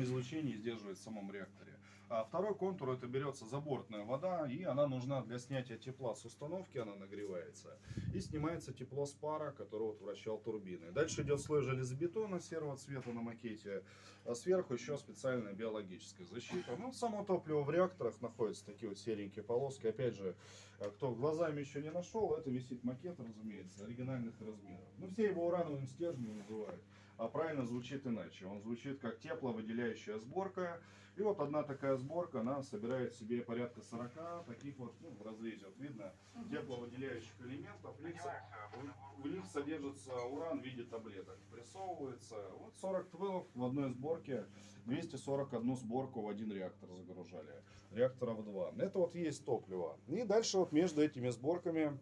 излучение сдерживает в самом реакторе. А второй контур — это берется забортная вода, и она нужна для снятия тепла с установки, она нагревается, и снимается тепло с пара, который вот вращал турбины. Дальше идет слой железобетона серого цвета на макете, а сверху еще специальная биологическая защита. Ну, само топливо в реакторах находится такие вот серенькие полоски. Опять же, кто глазами еще не нашел, это висит макет, разумеется, оригинальных размеров. Ну, все его урановым стержнем называют, а правильно звучит иначе. Он звучит как тепловыделяющая сборка. И вот одна такая сборка, она собирает в себе порядка 40 таких вот, ну, в разрезе, вот видно, тепловыделяющих элементов. В них содержится уран в виде таблеток. Прессовывается. Вот 40 твелов в одной сборке, 241 сборку в один реактор загружали. Реакторов 2. Это вот есть топливо. И дальше вот между этими сборками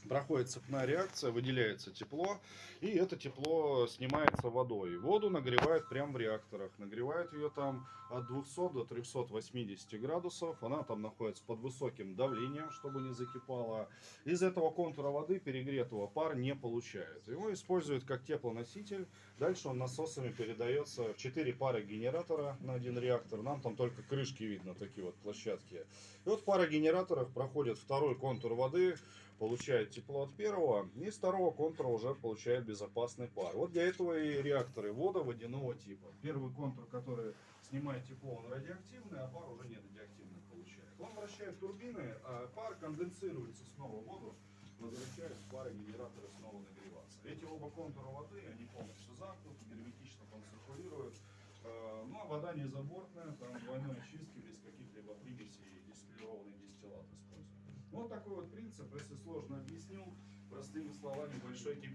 проходит цепная реакция, выделяется тепло, и это тепло снимается водой. Воду нагревают прямо в реакторах. Нагревают ее там от 200 до 380 градусов. Она там находится под высоким давлением, чтобы не закипала. Из этого контура воды перегретого пар не получает. Его используют как теплоноситель. Дальше он насосами передается в 4 пары генератора на один реактор. Нам там только крышки видно, такие вот площадки. И вот в парогенераторах проходит второй контур воды, получает тепло от первого, и с второго контура уже получает безопасный пар. Вот для этого и реакторы водо-водяного типа. Первый контур, который снимает тепло, он радиоактивный, а пар уже не радиоактивный получает. Он вращает турбины, а пар конденсируется снова в воду, возвращаясь в парогенераторы снова нагреваться. Эти оба контура воды, они полностью замкнуты, герметично там циркулируют. Ну а вода не забортная, там двойной очистки, без каких-либо примесей, дистиллированный дистиллат используют. Вот такой вот принцип, если сложно объяснил, простыми словами, большой кипяток.